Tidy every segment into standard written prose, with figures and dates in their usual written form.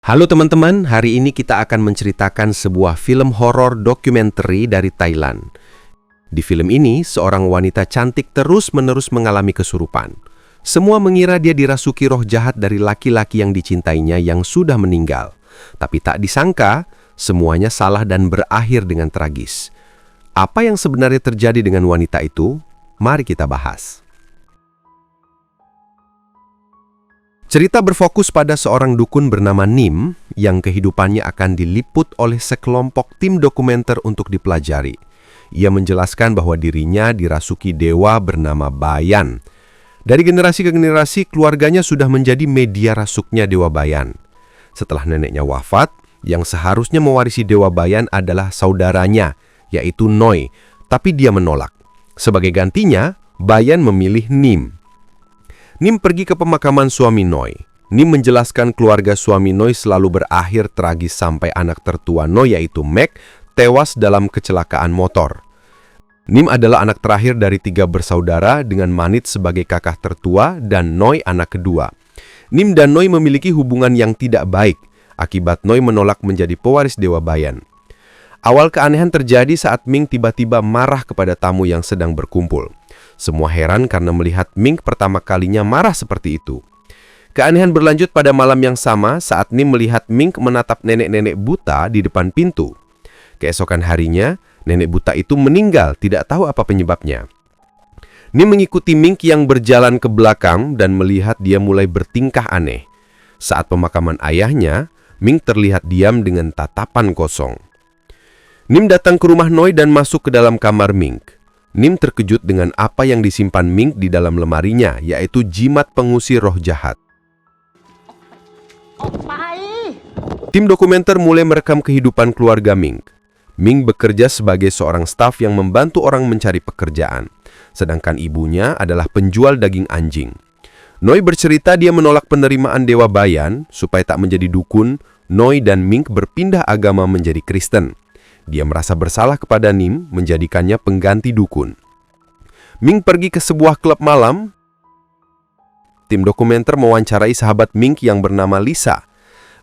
Halo teman-teman, hari ini kita akan menceritakan sebuah film horor dokumenter dari Thailand. Di film ini, seorang wanita cantik terus-menerus mengalami kesurupan. Semua mengira dia dirasuki roh jahat dari laki-laki yang dicintainya yang sudah meninggal. Tapi tak disangka, semuanya salah dan berakhir dengan tragis. Apa yang sebenarnya terjadi dengan wanita itu? Mari kita bahas. Cerita berfokus pada seorang dukun bernama Nim yang kehidupannya akan diliput oleh sekelompok tim dokumenter untuk dipelajari. Ia menjelaskan bahwa dirinya dirasuki dewa bernama Bayan. Dari generasi ke generasi, keluarganya sudah menjadi media rasuknya dewa Bayan. Setelah neneknya wafat, yang seharusnya mewarisi dewa Bayan adalah saudaranya, yaitu Noi, tapi dia menolak. Sebagai gantinya, Bayan memilih Nim. Nim pergi ke pemakaman suami Noi. Nim menjelaskan keluarga suami Noi selalu berakhir tragis sampai anak tertua Noi yaitu Meg tewas dalam kecelakaan motor. Nim adalah anak terakhir dari 3 bersaudara dengan Manit sebagai kakak tertua dan Noi anak kedua. Nim dan Noi memiliki hubungan yang tidak baik akibat Noi menolak menjadi pewaris dewa Bayan. Awal keanehan terjadi saat Ming tiba-tiba marah kepada tamu yang sedang berkumpul. Semua heran karena melihat Ming pertama kalinya marah seperti itu. Keanehan berlanjut pada malam yang sama saat Nim melihat Ming menatap nenek-nenek buta di depan pintu. Keesokan harinya, nenek buta itu meninggal, tidak tahu apa penyebabnya. Nim mengikuti Ming yang berjalan ke belakang dan melihat dia mulai bertingkah aneh. Saat pemakaman ayahnya, Ming terlihat diam dengan tatapan kosong. Nim datang ke rumah Noi dan masuk ke dalam kamar Ming. Nim terkejut dengan apa yang disimpan Ming di dalam lemarinya, yaitu jimat pengusir roh jahat. Tim dokumenter mulai merekam kehidupan keluarga Ming. Ming bekerja sebagai seorang staf yang membantu orang mencari pekerjaan, sedangkan ibunya adalah penjual daging anjing. Noi bercerita dia menolak penerimaan dewa Bayan supaya tak menjadi dukun. Noi dan Ming berpindah agama menjadi Kristen. Dia merasa bersalah kepada Nim menjadikannya pengganti dukun. Ming pergi ke sebuah klub malam. Tim dokumenter mewawancarai sahabat Ming yang bernama Lisa.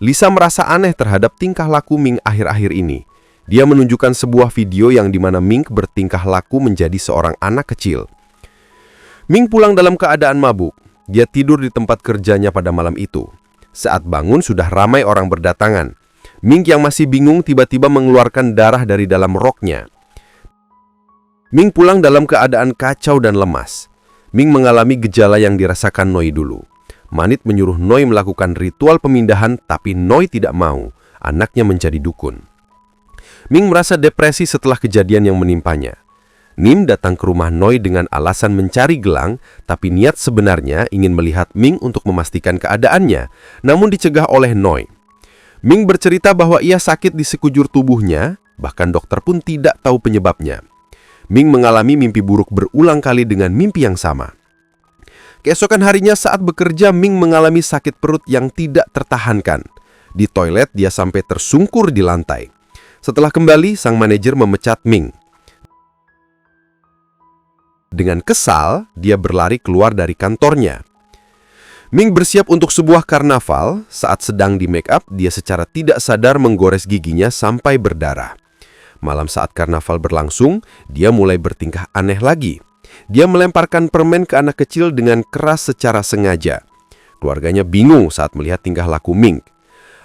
Lisa merasa aneh terhadap tingkah laku Ming akhir-akhir ini. Dia menunjukkan sebuah video yang dimana Ming bertingkah laku menjadi seorang anak kecil. Ming pulang dalam keadaan mabuk. Dia tidur di tempat kerjanya pada malam itu. Saat bangun sudah ramai orang berdatangan. Ming yang masih bingung tiba-tiba mengeluarkan darah dari dalam roknya. Ming pulang dalam keadaan kacau dan lemas. Ming mengalami gejala yang dirasakan Noi dulu. Manit menyuruh Noi melakukan ritual pemindahan, tapi Noi tidak mau. Anaknya menjadi dukun. Ming merasa depresi setelah kejadian yang menimpanya. Nim datang ke rumah Noi dengan alasan mencari gelang, tapi niat sebenarnya ingin melihat Ming untuk memastikan keadaannya, namun dicegah oleh Noi. Ming bercerita bahwa ia sakit di sekujur tubuhnya, bahkan dokter pun tidak tahu penyebabnya. Ming mengalami mimpi buruk berulang kali dengan mimpi yang sama. Keesokan harinya saat bekerja, Ming mengalami sakit perut yang tidak tertahankan. Di toilet, dia sampai tersungkur di lantai. Setelah kembali, sang manajer memecat Ming. Dengan kesal, dia berlari keluar dari kantornya. Ming bersiap untuk sebuah karnaval. Saat sedang di make up, dia secara tidak sadar menggores giginya sampai berdarah. Malam saat karnaval berlangsung, dia mulai bertingkah aneh lagi. Dia melemparkan permen ke anak kecil dengan keras secara sengaja. Keluarganya bingung saat melihat tingkah laku Ming.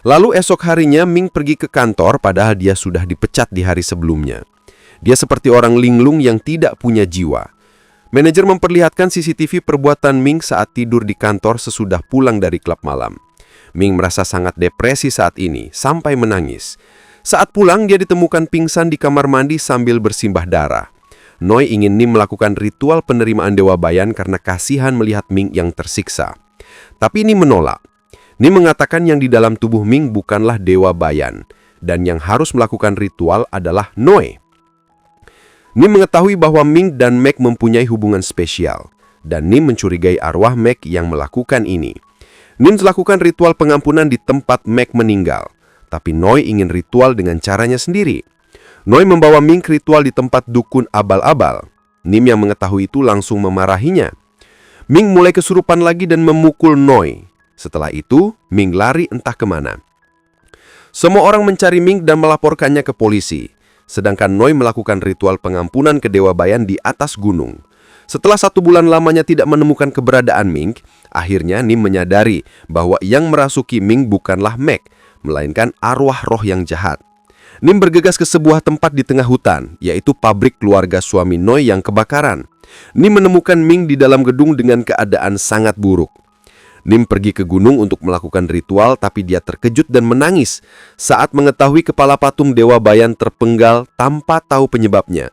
Lalu esok harinya Ming pergi ke kantor padahal dia sudah dipecat di hari sebelumnya. Dia seperti orang linglung yang tidak punya jiwa. Manajer memperlihatkan CCTV perbuatan Ming saat tidur di kantor sesudah pulang dari klub malam. Ming merasa sangat depresi saat ini, sampai menangis. Saat pulang, dia ditemukan pingsan di kamar mandi sambil bersimbah darah. Noi ingin Nim melakukan ritual penerimaan dewa Bayan karena kasihan melihat Ming yang tersiksa. Tapi Nim menolak. Nim mengatakan yang di dalam tubuh Ming bukanlah dewa Bayan, dan yang harus melakukan ritual adalah Noi. Nim mengetahui bahwa Ming dan Meg mempunyai hubungan spesial, dan Nim mencurigai arwah Meg yang melakukan ini. Nim melakukan ritual pengampunan di tempat Meg meninggal, tapi Noi ingin ritual dengan caranya sendiri. Noi membawa Ming ke ritual di tempat dukun abal-abal. Nim yang mengetahui itu langsung memarahinya. Ming mulai kesurupan lagi dan memukul Noi. Setelah itu, Ming lari entah kemana. Semua orang mencari Ming dan melaporkannya ke polisi, sedangkan Noi melakukan ritual pengampunan ke Dewa Bayan di atas gunung. Setelah 1 bulan lamanya tidak menemukan keberadaan Ming, akhirnya Nim menyadari bahwa yang merasuki Ming bukanlah Meg, melainkan arwah roh yang jahat. Nim bergegas ke sebuah tempat di tengah hutan, yaitu pabrik keluarga suami Noi yang kebakaran. Nim menemukan Ming di dalam gedung dengan keadaan sangat buruk. Nim pergi ke gunung untuk melakukan ritual, tapi dia terkejut dan menangis saat mengetahui kepala patung Dewa Bayan terpenggal tanpa tahu penyebabnya.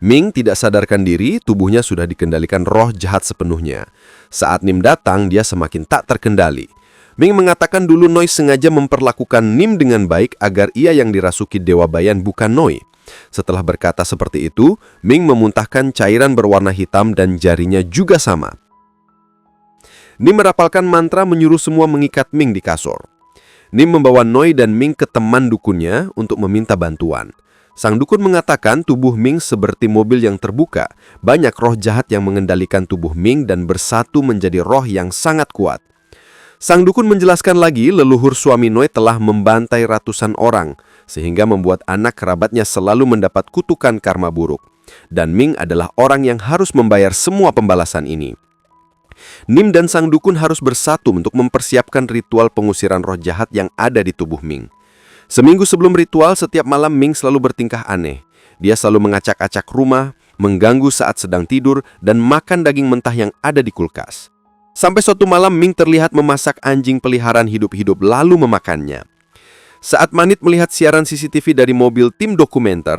Ming tidak sadarkan diri, tubuhnya sudah dikendalikan roh jahat sepenuhnya. Saat Nim datang, dia semakin tak terkendali. Ming mengatakan dulu Noi sengaja memperlakukan Nim dengan baik agar ia yang dirasuki Dewa Bayan bukan Noi. Setelah berkata seperti itu, Ming memuntahkan cairan berwarna hitam dan jarinya juga sama. Nim merapalkan mantra menyuruh semua mengikat Ming di kasur. Nim membawa Noi dan Ming ke teman dukunnya untuk meminta bantuan. Sang dukun mengatakan tubuh Ming seperti mobil yang terbuka. Banyak roh jahat yang mengendalikan tubuh Ming dan bersatu menjadi roh yang sangat kuat. Sang dukun menjelaskan lagi leluhur suami Noi telah membantai ratusan orang, sehingga membuat anak kerabatnya selalu mendapat kutukan karma buruk. Dan Ming adalah orang yang harus membayar semua pembalasan ini. Nim dan sang dukun harus bersatu untuk mempersiapkan ritual pengusiran roh jahat yang ada di tubuh Ming. Seminggu sebelum ritual, setiap malam Ming selalu bertingkah aneh. Dia selalu mengacak-acak rumah, mengganggu saat sedang tidur, dan makan daging mentah yang ada di kulkas. Sampai suatu malam Ming terlihat memasak anjing peliharaan hidup-hidup lalu memakannya. Saat Manit melihat siaran CCTV dari mobil tim dokumenter,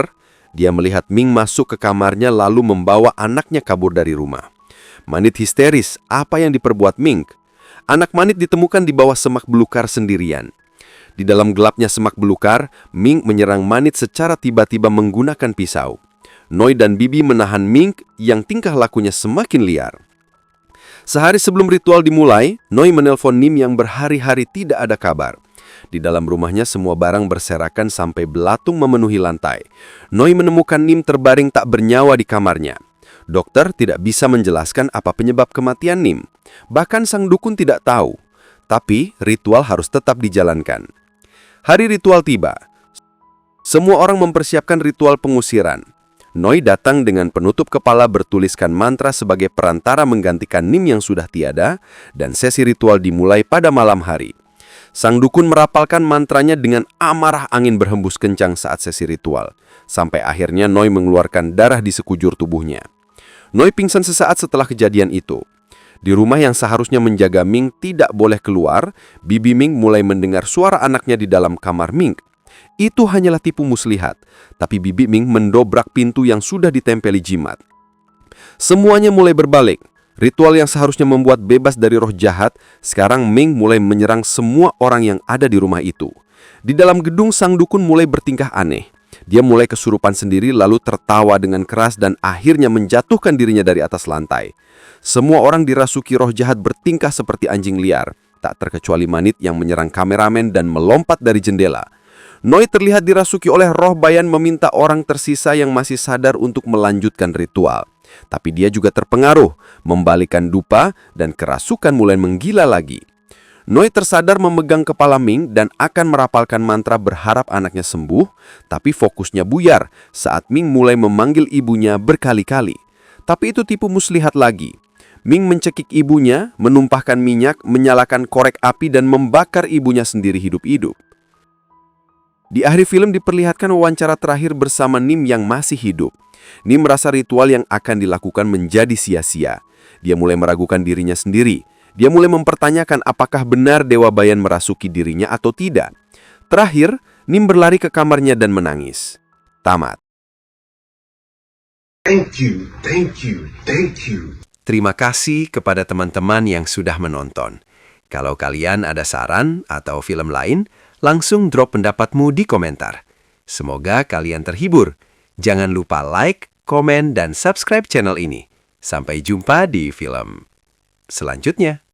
dia melihat Ming masuk ke kamarnya lalu membawa anaknya kabur dari rumah. Manit histeris, apa yang diperbuat Ming? Anak Manit ditemukan di bawah semak belukar sendirian. Di dalam gelapnya semak belukar, Ming menyerang Manit secara tiba-tiba menggunakan pisau. Noi dan Bibi menahan Ming yang tingkah lakunya semakin liar. Sehari sebelum ritual dimulai, Noi menelpon Nim yang berhari-hari tidak ada kabar. Di dalam rumahnya semua barang berserakan sampai belatung memenuhi lantai. Noi menemukan Nim terbaring tak bernyawa di kamarnya. Dokter tidak bisa menjelaskan apa penyebab kematian Nim. Bahkan sang dukun tidak tahu. Tapi ritual harus tetap dijalankan. Hari ritual tiba. Semua orang mempersiapkan ritual pengusiran. Noi datang dengan penutup kepala bertuliskan mantra sebagai perantara menggantikan Nim yang sudah tiada, dan sesi ritual dimulai pada malam hari. Sang dukun merapalkan mantranya dengan amarah angin berhembus kencang saat sesi ritual, sampai akhirnya Noi mengeluarkan darah di sekujur tubuhnya. Noi pingsan sesaat setelah kejadian itu. Di rumah yang seharusnya menjaga Ming tidak boleh keluar, Bibi Ming mulai mendengar suara anaknya di dalam kamar Ming. Itu hanyalah tipu muslihat, tapi Bibi Ming mendobrak pintu yang sudah ditempeli jimat. Semuanya mulai berbalik. Ritual yang seharusnya membuat bebas dari roh jahat, sekarang Ming mulai menyerang semua orang yang ada di rumah itu. Di dalam gedung, sang dukun mulai bertingkah aneh. Dia mulai kesurupan sendiri lalu tertawa dengan keras dan akhirnya menjatuhkan dirinya dari atas lantai. Semua orang dirasuki roh jahat bertingkah seperti anjing liar, tak terkecuali Manit yang menyerang kameramen dan melompat dari jendela. Noi terlihat dirasuki oleh roh Bayan meminta orang tersisa yang masih sadar untuk melanjutkan ritual. Tapi dia juga terpengaruh, membalikkan dupa dan kerasukan mulai menggila lagi. Noi tersadar memegang kepala Ming dan akan merapalkan mantra berharap anaknya sembuh, tapi fokusnya buyar saat Ming mulai memanggil ibunya berkali-kali. Tapi itu tipu muslihat lagi. Ming mencekik ibunya, menumpahkan minyak, menyalakan korek api dan membakar ibunya sendiri hidup-hidup. Di akhir film diperlihatkan wawancara terakhir bersama Nim yang masih hidup. Nim merasa ritual yang akan dilakukan menjadi sia-sia. Dia mulai meragukan dirinya sendiri. Dia mulai mempertanyakan apakah benar Dewa Bayan merasuki dirinya atau tidak. Terakhir, Nim berlari ke kamarnya dan menangis. Tamat. Thank you, thank you, thank you. Terima kasih kepada teman-teman yang sudah menonton. Kalau kalian ada saran atau film lain, langsung drop pendapatmu di komentar. Semoga kalian terhibur. Jangan lupa like, komen, dan subscribe channel ini. Sampai jumpa di film selanjutnya.